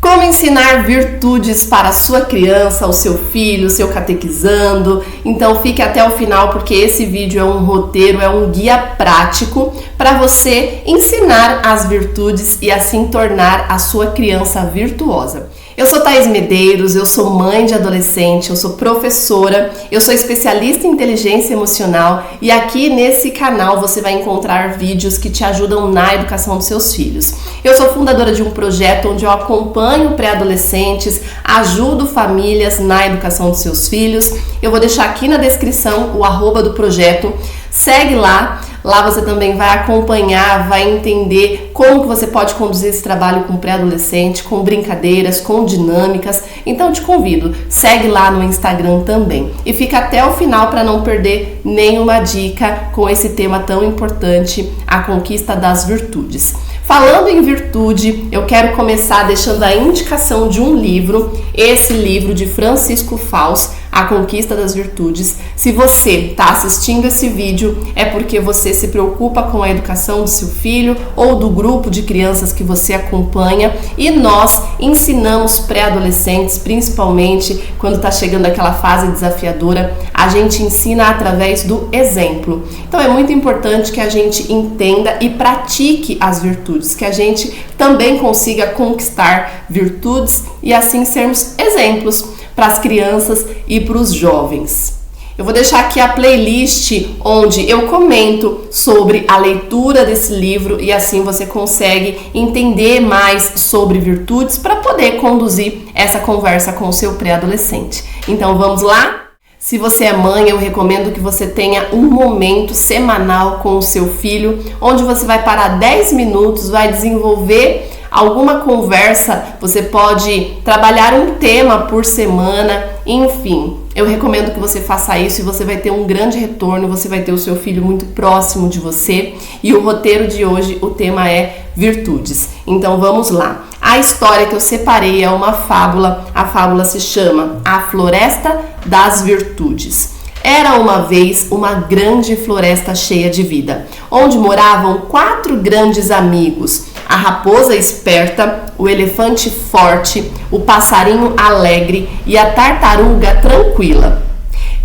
Como ensinar virtudes para a sua criança, o seu filho, o seu catequizando? Então fique até o final porque esse vídeo é um roteiro, é um guia prático para você ensinar as virtudes e assim tornar a sua criança virtuosa. Eu sou Thaís Medeiros, eu sou mãe de adolescente, eu sou professora, eu sou especialista em inteligência emocional e aqui nesse canal você vai encontrar vídeos que te ajudam na educação dos seus filhos. Eu sou fundadora de um projeto onde eu acompanho pré-adolescentes, ajudo famílias na educação dos seus filhos. Eu vou deixar aqui na descrição o @ do projeto, segue lá. Lá você também vai acompanhar, vai entender como que você pode conduzir esse trabalho com pré-adolescente, com brincadeiras, com dinâmicas. Então te convido, segue lá no Instagram também. E fica até o final para não perder nenhuma dica com esse tema tão importante, a conquista das virtudes. Falando em virtude, eu quero começar deixando a indicação de um livro, esse livro de Francisco Fausto, A Conquista das Virtudes. Se você está assistindo esse vídeo, é porque você se preocupa com a educação do seu filho ou do grupo de crianças que você acompanha, e nós ensinamos pré-adolescentes, principalmente quando está chegando aquela fase desafiadora, a gente ensina através do exemplo. Então é muito importante que a gente entenda e pratique as virtudes, que a gente também consiga conquistar virtudes e assim sermos exemplos para as crianças e para os jovens. Eu vou deixar aqui a playlist onde eu comento sobre a leitura desse livro e assim você consegue entender mais sobre virtudes para poder conduzir essa conversa com o seu pré-adolescente. Então vamos lá? Se você é mãe, eu recomendo que você tenha um momento semanal com o seu filho, onde você vai parar 10 minutos, vai desenvolver alguma conversa, você pode trabalhar um tema por semana, enfim. Eu recomendo que você faça isso e você vai ter um grande retorno, você vai ter o seu filho muito próximo de você. E o roteiro de hoje, o tema é virtudes. Então vamos lá. A história que eu separei é uma fábula, a fábula se chama A Floresta das Virtudes. Era uma vez uma grande floresta cheia de vida, onde moravam 4 grandes amigos: a raposa esperta, o elefante forte, o passarinho alegre e a tartaruga tranquila.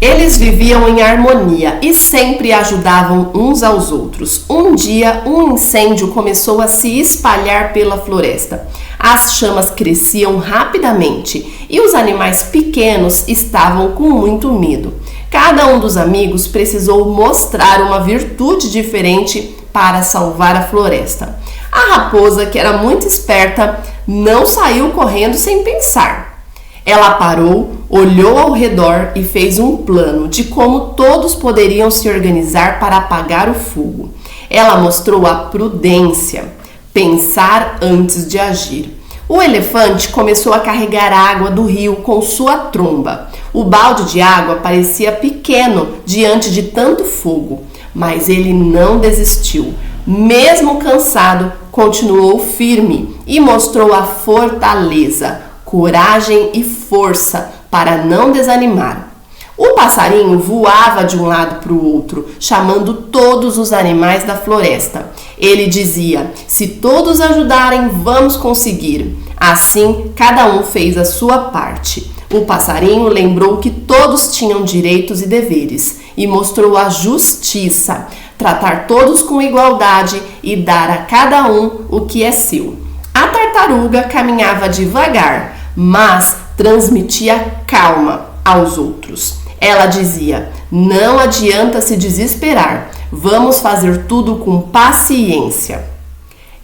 Eles viviam em harmonia e sempre ajudavam uns aos outros. Um dia, um incêndio começou a se espalhar pela floresta. As chamas cresciam rapidamente e os animais pequenos estavam com muito medo. Cada um dos amigos precisou mostrar uma virtude diferente para salvar a floresta. A raposa, que era muito esperta, não saiu correndo sem pensar. Ela parou, olhou ao redor e fez um plano de como todos poderiam se organizar para apagar o fogo. Ela mostrou a prudência, pensar antes de agir. O elefante começou a carregar água do rio com sua tromba. O balde de água parecia pequeno diante de tanto fogo, mas ele não desistiu. Mesmo cansado, continuou firme e mostrou a fortaleza, coragem e força para não desanimar. O passarinho voava de um lado para o outro, chamando todos os animais da floresta. Ele dizia: se todos ajudarem, vamos conseguir. Assim, cada um fez a sua parte. O passarinho lembrou que todos tinham direitos e deveres e mostrou a justiça, tratar todos com igualdade e dar a cada um o que é seu. A tartaruga caminhava devagar, mas transmitia calma aos outros. Ela dizia: não adianta se desesperar, vamos fazer tudo com paciência.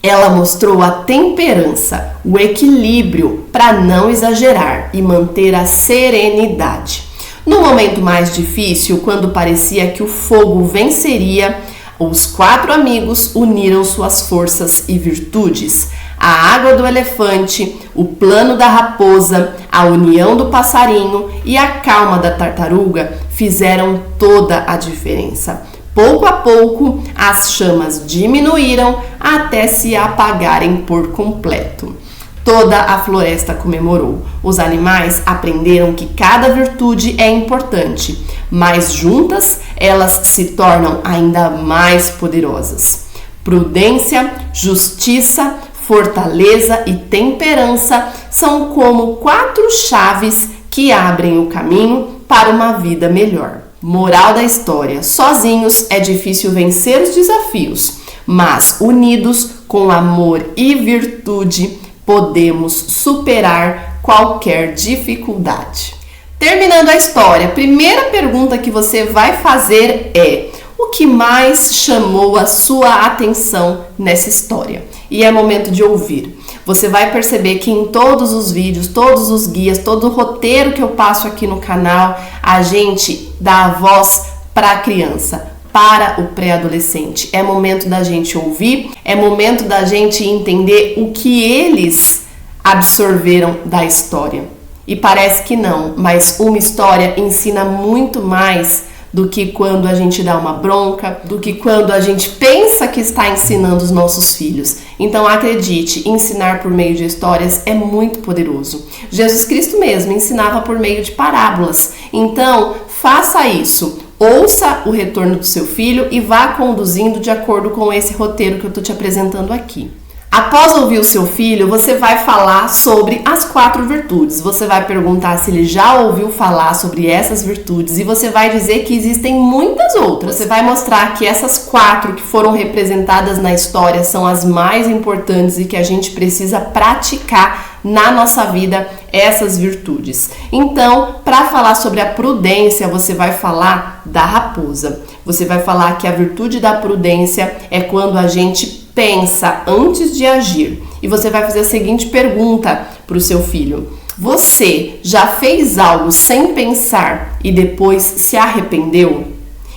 Ela mostrou a temperança, o equilíbrio para não exagerar e manter a serenidade. No momento mais difícil, quando parecia que o fogo venceria, os 4 amigos uniram suas forças e virtudes. A água do elefante, o plano da raposa, a união do passarinho e a calma da tartaruga fizeram toda a diferença. Pouco a pouco, as chamas diminuíram até se apagarem por completo. Toda a floresta comemorou. Os animais aprenderam que cada virtude é importante, mas juntas elas se tornam ainda mais poderosas. Prudência, justiça, fortaleza e temperança são como 4 chaves que abrem o caminho para uma vida melhor. Moral da história: sozinhos é difícil vencer os desafios, mas unidos com amor e virtude podemos superar qualquer dificuldade. Terminando a história, a primeira pergunta que você vai fazer é: o que mais chamou a sua atenção nessa história? E é momento de ouvir. Você vai perceber que em todos os vídeos, todos os guias, todo o roteiro que eu passo aqui no canal, a gente dá a voz para a criança, para o pré-adolescente. É momento da gente ouvir, é momento da gente entender o que eles absorveram da história. E parece que não, mas uma história ensina muito mais do que quando a gente dá uma bronca, do que quando a gente pensa que está ensinando os nossos filhos. Então acredite, ensinar por meio de histórias é muito poderoso. Jesus Cristo mesmo ensinava por meio de parábolas. Então faça isso, ouça o retorno do seu filho e vá conduzindo de acordo com esse roteiro que eu estou te apresentando aqui. Após ouvir o seu filho, você vai falar sobre as 4 virtudes. Você vai perguntar se ele já ouviu falar sobre essas virtudes e você vai dizer que existem muitas outras. Você vai mostrar que essas 4 que foram representadas na história são as mais importantes e que a gente precisa praticar na nossa vida essas virtudes. Então, para falar sobre a prudência, você vai falar da raposa. Você vai falar que a virtude da prudência é quando a gente pensa antes de agir. E você vai fazer a seguinte pergunta para o seu filho: você já fez algo sem pensar e depois se arrependeu?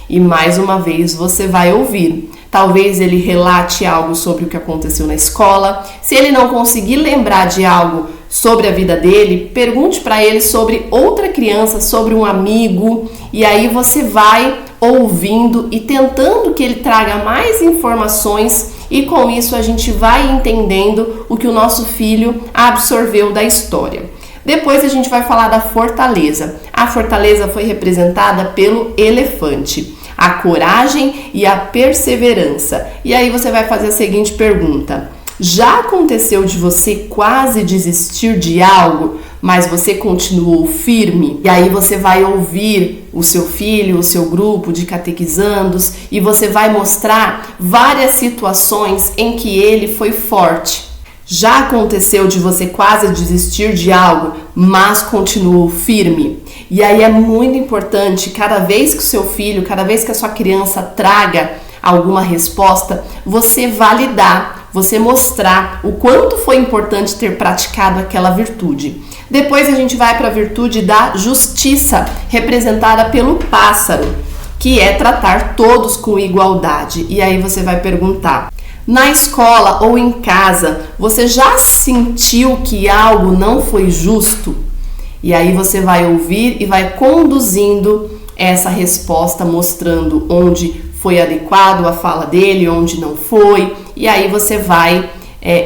E mais uma vez você vai ouvir. Talvez ele relate algo sobre o que aconteceu na escola. Se ele não conseguir lembrar de algo sobre a vida dele, pergunte para ele sobre outra criança, sobre um amigo. E aí você vai ouvindo e tentando que ele traga mais informações. E com isso a gente vai entendendo o que o nosso filho absorveu da história. Depois a gente vai falar da fortaleza. A fortaleza foi representada pelo elefante, a coragem e a perseverança. E aí você vai fazer a seguinte pergunta: já aconteceu de você quase desistir de algo, mas você continuou firme? E aí você vai ouvir o seu filho, o seu grupo de catequizandos e você vai mostrar várias situações em que ele foi forte. Já aconteceu de você quase desistir de algo, mas continuou firme? E aí é muito importante, cada vez que o seu filho, cada vez que a sua criança traga alguma resposta, você validar, você mostrar o quanto foi importante ter praticado aquela virtude. Depois a gente vai para a virtude da justiça, representada pelo pássaro, que é tratar todos com igualdade. E aí você vai perguntar: na escola ou em casa, você já sentiu que algo não foi justo? E aí você vai ouvir e vai conduzindo essa resposta, mostrando onde foi adequado a fala dele, onde não foi. E aí você vai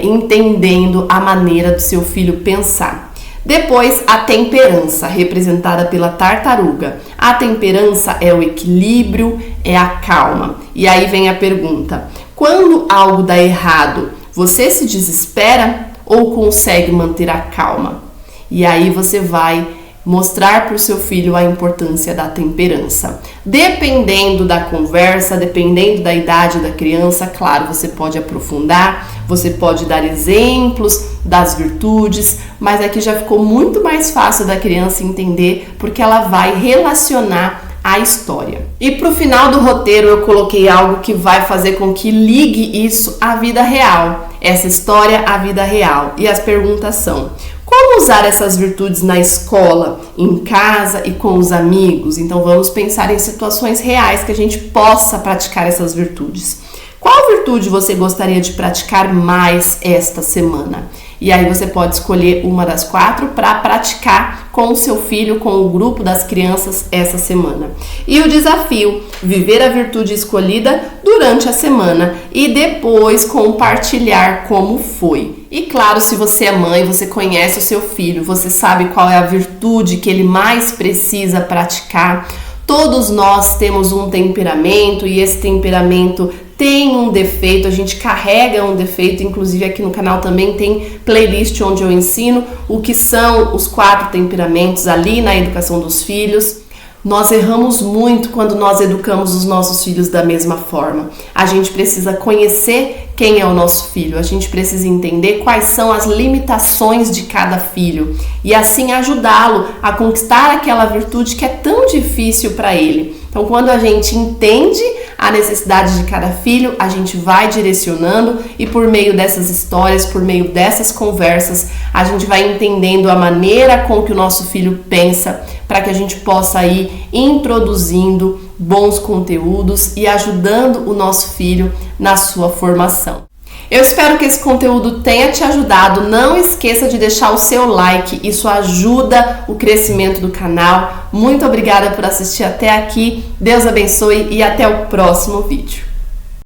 entendendo a maneira do seu filho pensar. Depois, a temperança, representada pela tartaruga. A temperança é o equilíbrio, é a calma. E aí vem a pergunta: quando algo dá errado, você se desespera ou consegue manter a calma? E aí você vai mostrar para o seu filho a importância da temperança. Dependendo da conversa, dependendo da idade da criança, claro, você pode aprofundar, você pode dar exemplos das virtudes, mas aqui já ficou muito mais fácil da criança entender, porque ela vai relacionar a história. E para o final do roteiro eu coloquei algo que vai fazer com que ligue isso à vida real, essa história à vida real. E as perguntas são: como usar essas virtudes na escola, em casa e com os amigos? Então vamos pensar em situações reais que a gente possa praticar essas virtudes. Qual virtude você gostaria de praticar mais esta semana? E aí você pode escolher uma das 4 para praticar com o seu filho, com o grupo das crianças essa semana. E o desafio: viver a virtude escolhida durante a semana e depois compartilhar como foi. E claro, se você é mãe, você conhece o seu filho, você sabe qual é a virtude que ele mais precisa praticar. Todos nós temos um temperamento e esse temperamento tem um defeito, a gente carrega um defeito, inclusive aqui no canal também tem playlist onde eu ensino o que são os 4 temperamentos ali na educação dos filhos. Nós erramos muito quando nós educamos os nossos filhos da mesma forma. A gente precisa conhecer quem é o nosso filho, a gente precisa entender quais são as limitações de cada filho e assim ajudá-lo a conquistar aquela virtude que é tão difícil para ele. Então, quando a gente entende a necessidade de cada filho, a gente vai direcionando e por meio dessas histórias, por meio dessas conversas, a gente vai entendendo a maneira com que o nosso filho pensa para que a gente possa ir introduzindo bons conteúdos e ajudando o nosso filho na sua formação. Eu espero que esse conteúdo tenha te ajudado. Não esqueça de deixar o seu like, isso ajuda o crescimento do canal. Muito obrigada por assistir até aqui. Deus abençoe e até o próximo vídeo.